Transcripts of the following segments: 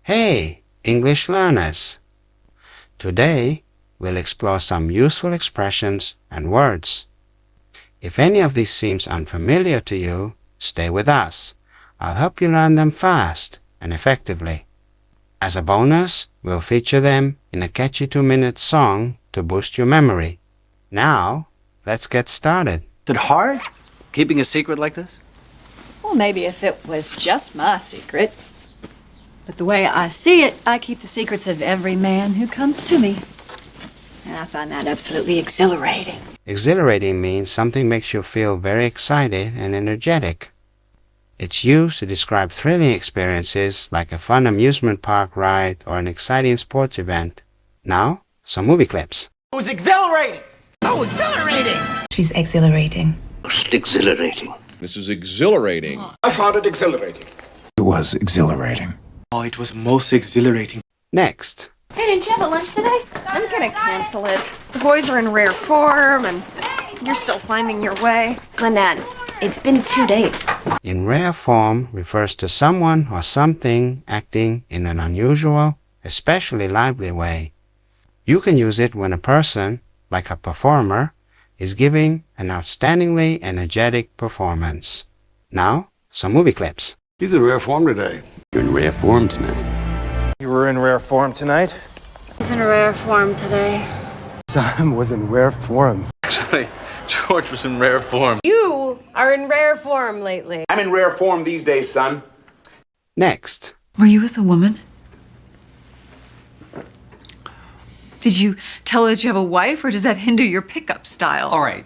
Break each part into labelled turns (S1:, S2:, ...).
S1: Hey, English learners! Today, we'll explore some useful expressions and words. If any of these seems unfamiliar to you, stay with us. I'll help you learn them fast and effectively. As a bonus, we'll feature them in a catchy 2-minute song to boost your memory. Now, let's get started.
S2: Is it hard, keeping a secret like this?
S3: Well, maybe if it was just my secret. But the way I see it, I keep the secrets of every man who comes to me. And I find that absolutely exhilarating.
S1: Exhilarating means something makes you feel very excited and energetic. It's used to describe thrilling experiences like a fun amusement park ride or an exciting sports event. Now, some movie clips.
S2: It was exhilarating!
S4: Oh, exhilarating!
S5: She's exhilarating.
S4: Most exhilarating.
S6: This is exhilarating.
S2: I found it exhilarating.
S7: It was exhilarating.
S8: Oh, it was most exhilarating.
S1: Next.
S9: Hey, didn't you have a lunch today?
S10: I'm gonna cancel it. The boys are in rare form, and you're still finding your way.
S9: Lynette, it's been 2 days.
S1: In rare form refers to someone or something acting in an unusual, especially lively way. You can use it when a person, like a performer, is giving an outstandingly energetic performance. Now, some movie clips.
S11: He's in rare form today.
S12: You're in rare form tonight.
S8: You were in rare form tonight?
S9: He's in rare form today.
S7: Sam was in rare form.
S8: Actually, George was in rare form.
S13: You are in rare form lately.
S14: I'm in rare form these days, son.
S1: Next.
S5: Were you with a woman? Did you tell her that you have a wife, or does that hinder your pickup style?
S2: All right.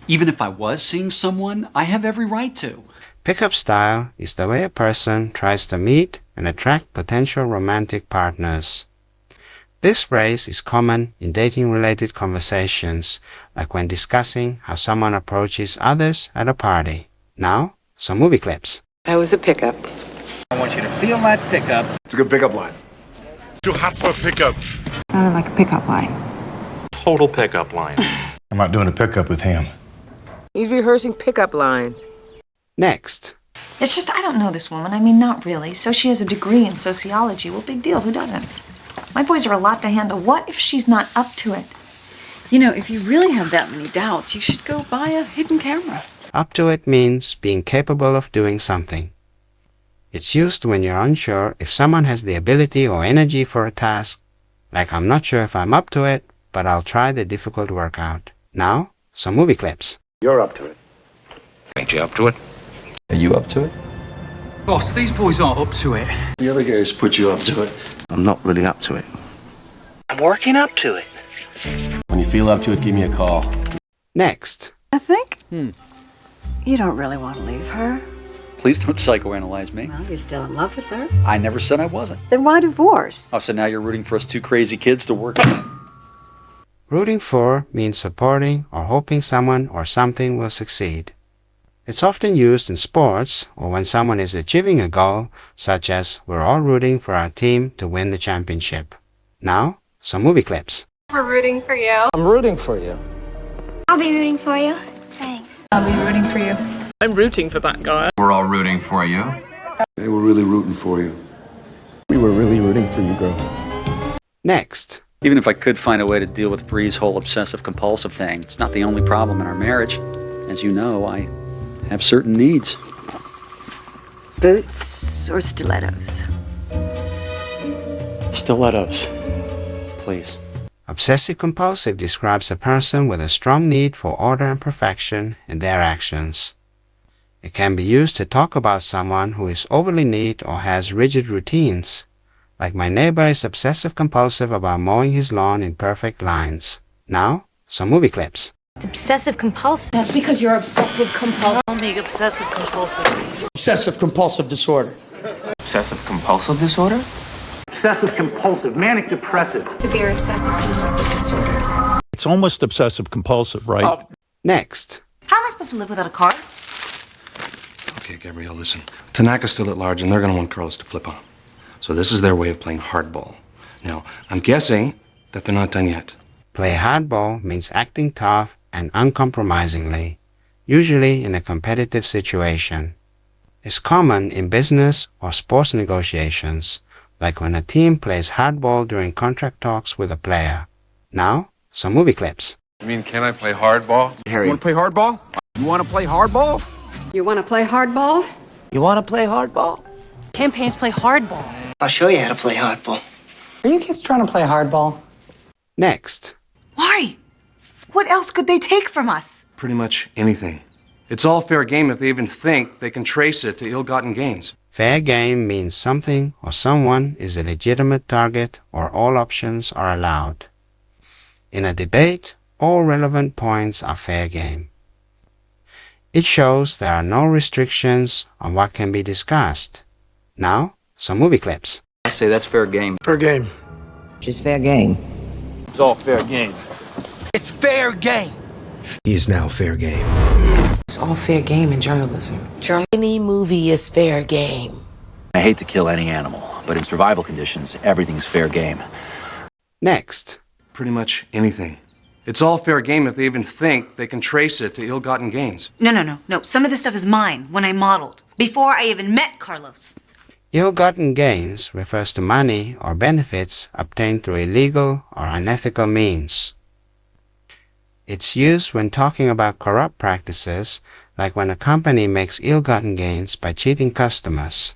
S2: Even if I was seeing someone, I have every right to.
S1: Pickup style is the way a person tries to meet and attract potential romantic partners. This phrase is common in dating-related conversations, like when discussing how someone approaches others at a party. Now, some movie clips.
S13: I was a pickup.
S2: I want you to feel that pickup.
S6: It's a good pickup line. It's too hot for a pickup.
S5: Sounded like a pickup line.
S8: Total pickup line.
S7: I'm not doing a pickup with him.
S13: He's rehearsing pickup lines.
S1: Next.
S10: It's just, I don't know this woman. I mean, not really. So she has a degree in sociology. Well, big deal. Who doesn't? My boys are a lot to handle. What if she's not up to it?
S3: You know, if you really have that many doubts, you should go buy a hidden camera.
S1: Up to it means being capable of doing something. It's used when you're unsure if someone has the ability or energy for a task, like I'm not sure if I'm up to it, but I'll try the difficult workout. Now, some movie clips.
S14: You're up to it.
S8: Ain't you up to it?
S7: Are you up to it?
S2: Boss, these boys aren't up to it.
S4: The other guys put you up to it. I'm not really up to it.
S13: I'm working up to it.
S12: When you feel up to it, give me a call.
S1: Next.
S3: I think you don't really want to leave her.
S2: Please don't psychoanalyze me.
S3: Well, you're still in love with her.
S2: I never said I wasn't.
S3: Then why divorce?
S2: Oh, so now you're rooting for us two crazy kids to work.
S1: Rooting for means supporting or hoping someone or something will succeed. It's often used in sports or when someone is achieving a goal, such as we're all rooting for our team to win the championship. Now, some movie clips.
S9: We're rooting for you.
S8: I'm rooting for you.
S9: I'll be rooting for you. Thanks.
S5: I'll be rooting for you.
S13: I'm rooting for that guy.
S12: We're all rooting for you.
S6: They were really rooting for you.
S7: We were really rooting for you, girl.
S1: Next.
S2: Even if I could find a way to deal with Bree's whole obsessive-compulsive thing, it's not the only problem in our marriage. As you know, I have certain needs.
S3: Boots or stilettos?
S2: Stilettos. Please.
S1: Obsessive-compulsive describes a person with a strong need for order and perfection in their actions. It can be used to talk about someone who is overly neat or has rigid routines, like my neighbor is obsessive-compulsive about mowing his lawn in perfect lines. Now, some movie clips.
S9: It's obsessive-compulsive.
S13: That's because you're obsessive-compulsive.
S10: Call me obsessive-compulsive.
S8: Obsessive-compulsive disorder.
S4: Obsessive-compulsive disorder?
S14: Obsessive-compulsive, manic-depressive.
S9: Severe obsessive-compulsive disorder.
S7: It's almost obsessive-compulsive, right?
S1: Next.
S10: How am I supposed to live without a car?
S8: Okay, Gabrielle, listen. Tanaka's still at large, and they're gonna want Carlos to flip on him. So this is their way of playing hardball. Now, I'm guessing that they're not done yet.
S1: Play hardball means acting tough and uncompromisingly, usually in a competitive situation. It's common in business or sports negotiations, like when a team plays hardball during contract talks with a player. Now, some movie clips.
S6: You mean, can I play hardball?
S4: Harry.
S6: You want to play hardball?
S4: You want to play hardball?
S3: You want to play hardball?
S4: You want to play hardball?
S13: Campaigns play hardball.
S4: I'll show you how to play hardball.
S13: Are you kids trying to play hardball?
S1: Next.
S10: Why? What else could they take from us?
S8: Pretty much anything. It's all fair game if they even think they can trace it to ill-gotten gains.
S1: Fair game means something or someone is a legitimate target or all options are allowed. In a debate, all relevant points are fair game. It shows there are no restrictions on what can be discussed. Now, some movie clips.
S2: I say that's fair game.
S6: Fair game.
S4: Just fair game.
S14: It's all fair game.
S4: It's fair game.
S11: He is now fair game.
S13: It's all fair game in journalism.
S4: Any movie is fair game.
S12: I hate to kill any animal, but in survival conditions, everything's fair game.
S1: Next.
S8: Pretty much anything. It's all fair game if they even think they can trace it to ill-gotten gains.
S10: No. Some of this stuff is mine when I modeled, before I even met Carlos.
S1: Ill-gotten gains refers to money or benefits obtained through illegal or unethical means. It's used when talking about corrupt practices, like when a company makes ill-gotten gains by cheating customers.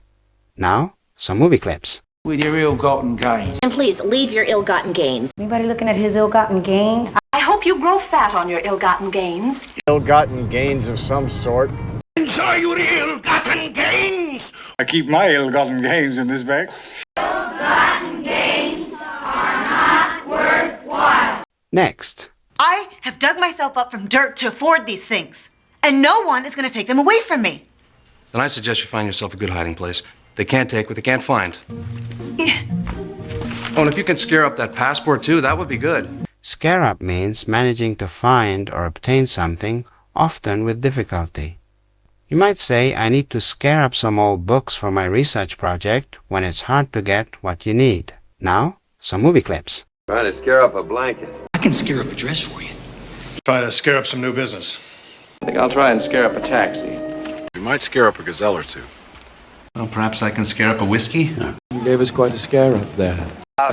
S1: Now, some movie clips.
S4: With your ill-gotten gains.
S9: And please, leave your ill-gotten gains.
S13: Anybody looking at his ill-gotten gains?
S9: I hope you grow fat on your ill-gotten gains.
S6: Ill-gotten gains of some sort.
S4: Enjoy your ill-gotten gains.
S14: I keep my ill-gotten gains in this bag.
S9: Ill-gotten gains are not worthwhile.
S1: Next.
S10: I have dug myself up from dirt to afford these things, and no one is going to take them away from me.
S8: Then I suggest you find yourself a good hiding place. They can't take what they can't find.
S10: Yeah.
S8: Oh, and if you can scare up that passport too, that would be good.
S1: Scare up means managing to find or obtain something, often with difficulty. You might say, I need to scare up some old books for my research project when it's hard to get what you need. Now, some movie clips.
S6: Trying to scare up a blanket.
S4: I can scare up a dress for you.
S6: Try to scare up some new business.
S14: I think I'll try and scare up a taxi.
S6: We might scare up a gazelle or two.
S8: Well, perhaps I can scare up a whiskey?
S14: You gave us quite a scare up there.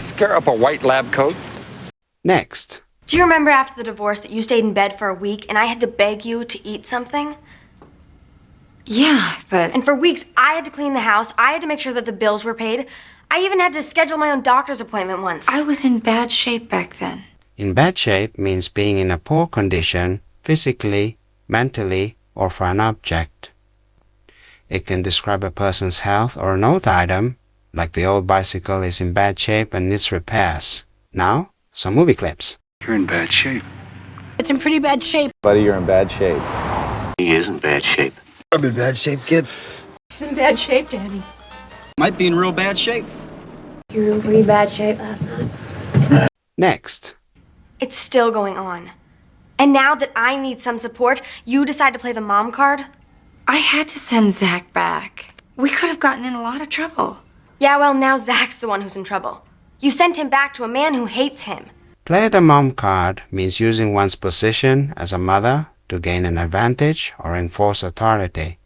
S14: Scare up a white lab coat.
S1: Next.
S9: Do you remember after the divorce that you stayed in bed for a week and I had to beg you to eat something?
S5: Yeah, but
S9: And for weeks, I had to clean the house. I had to make sure that the bills were paid. I even had to schedule my own doctor's appointment once.
S5: I was in bad shape back then.
S1: In bad shape means being in a poor condition, physically, mentally, or for an object. It can describe a person's health or an old item, like the old bicycle is in bad shape and needs repairs. Now, some movie clips.
S14: You're in bad shape.
S13: It's in pretty bad shape.
S14: Buddy, you're in bad shape.
S4: He is in bad shape.
S11: I'm in bad shape, kid.
S5: He's in bad shape, Daddy.
S4: Might be in real bad shape.
S13: You were in pretty bad shape last night.
S1: Next.
S9: It's still going on. And now that I need some support, you decide to play the mom card?
S5: I had to send Zach back. We could have gotten in a lot of trouble.
S9: Yeah, well, now Zach's the one who's in trouble. You sent him back to a man who hates him.
S1: Play the mom card means using one's position as a mother to gain an advantage or enforce authority.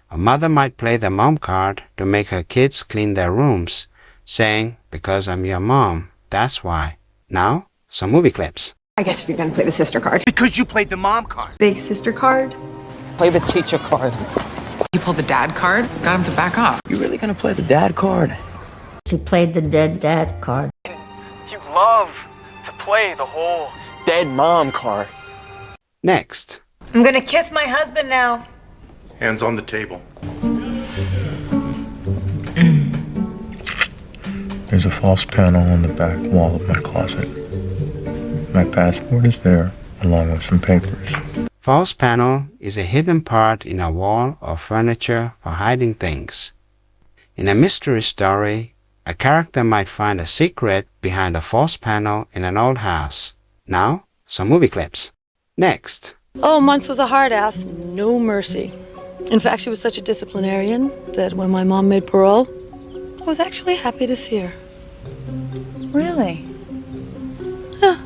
S1: A mother might play the mom card to make her kids clean their rooms, saying, because I'm your mom, that's why. Now, some movie clips.
S13: I guess if you're gonna play the sister card.
S4: Because you played the mom card.
S13: Big sister card? Play the teacher card.
S5: You pulled the dad card, got him to back off.
S4: You really gonna play the dad card?
S13: She played the dead dad card.
S14: You love to play the whole dead mom card.
S1: Next.
S10: I'm going to kiss my husband now.
S6: Hands on the table.
S7: There's a false panel on the back wall of my closet. My passport is there, along with some papers.
S1: False panel is a hidden part in a wall or furniture for hiding things. In a mystery story, a character might find a secret behind a false panel in an old house. Now, some movie clips. Next.
S13: Oh, Muntz was a hard ass. No mercy. In fact, she was such a disciplinarian that when my mom made parole, I was actually happy to see her.
S10: Really?
S13: Yeah.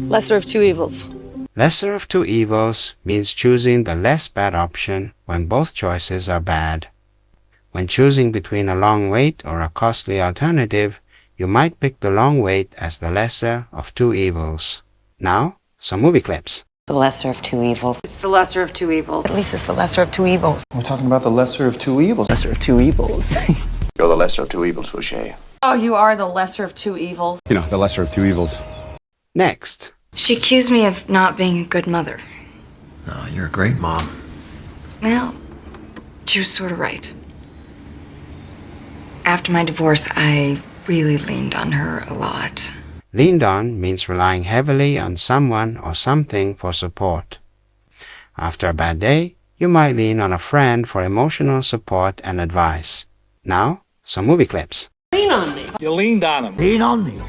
S13: Lesser of two evils.
S1: Lesser of two evils means choosing the less bad option when both choices are bad. When choosing between a long wait or a costly alternative, you might pick the long wait as the lesser of two evils. Now, some movie clips.
S15: The lesser of two evils.
S5: It's the lesser of two evils.
S15: At least it's the lesser of two evils.
S11: We're talking about the lesser of two evils.
S4: Lesser of two evils. You're the lesser of two evils, Fouché.
S15: Oh, you are the lesser of two evils.
S16: You know, the lesser of two evils.
S1: Next.
S5: She accused me of not being a good mother.
S11: No, you're a great mom.
S5: Well, she was sort of right. After my divorce, I really leaned on her a lot.
S1: Leaned on means relying heavily on someone or something for support. After a bad day, you might lean on a friend for emotional support and advice. Now, some movie clips.
S17: Lean on me.
S11: You leaned on him.
S17: Lean on me.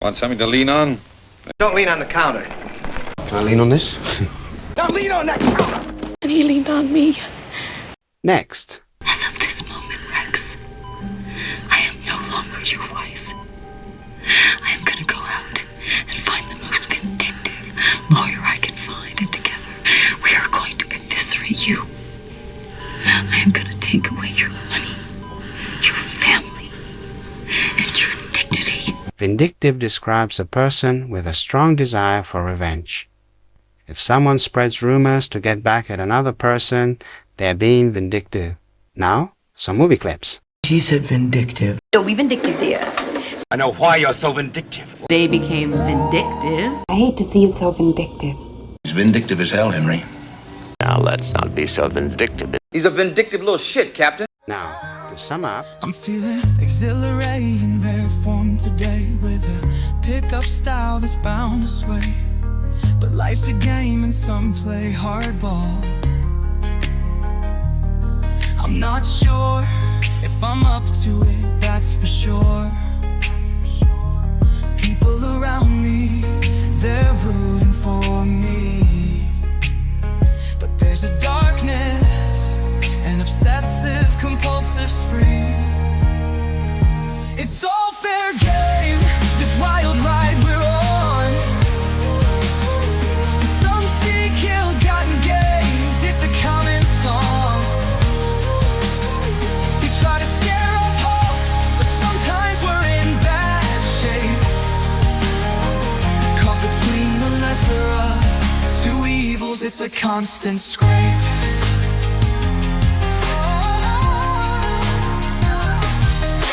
S6: Want something to lean on?
S4: Don't lean on the counter.
S11: Can I lean on this?
S17: Don't lean on that counter. And he leaned on me.
S1: Next.
S18: As of this moment, Rex, I am no longer your wife. I am gonna go out and find the most vindictive lawyer I can find, and together we are going to eviscerate you. I am gonna take away your money, your family, and your dignity.
S1: Vindictive describes a person with a strong desire for revenge. If someone spreads rumors to get back at another person, they're being vindictive. Now, some movie clips.
S17: She said vindictive.
S15: Don't be vindictive, dear.
S4: I know why you're so vindictive.
S19: They became vindictive.
S18: I hate to see you so vindictive.
S11: He's vindictive as hell, Henry.
S4: Now let's not be so vindictive.
S14: He's a vindictive little shit, Captain.
S1: Now, to sum up,
S20: I'm feeling exhilarating, rare form today, with a pickup style that's bound to sway. But life's a game and some play hardball. I'm not sure if I'm up to it, that's for sure. People around me, they're rooting for me. But there's a darkness, an obsessive compulsive spree. It's all fair game, this wild ride we're on. Some see ill-gotten gains, it's a common song. We try to scare up hope, but sometimes we're in bad shape. Caught between the lesser of two evils, it's a constant scrape.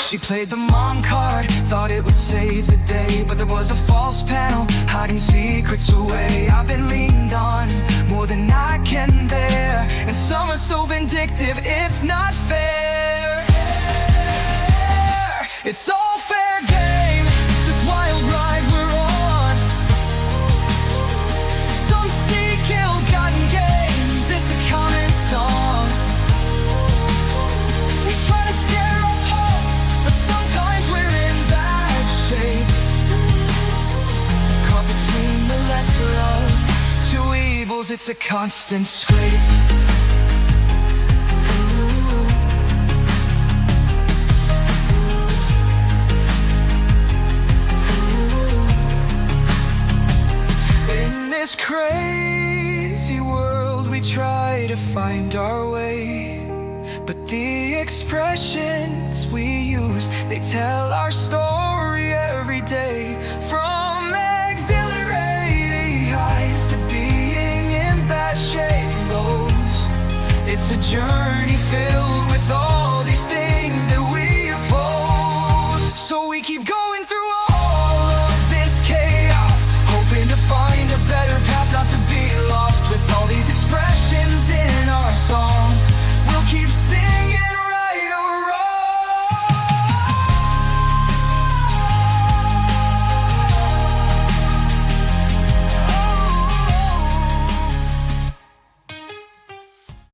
S20: She played the mom card, thought it would save the day, but there was a false panel, hiding secrets away. I've been leaned on more than I can bear, and some are so vindictive, it's not fair. It's all fair game, this wild ride we're on. Some seek ill-gotten gains, it's a common song. We try to scare up hope, but sometimes we're in bad shape. Caught between the lesser of two evils, it's a constant scrape. In this crazy world, we try to find our way. But the expressions we use, they tell our story every day. From exhilarating highs to being in bad shape lows. It's a journey filled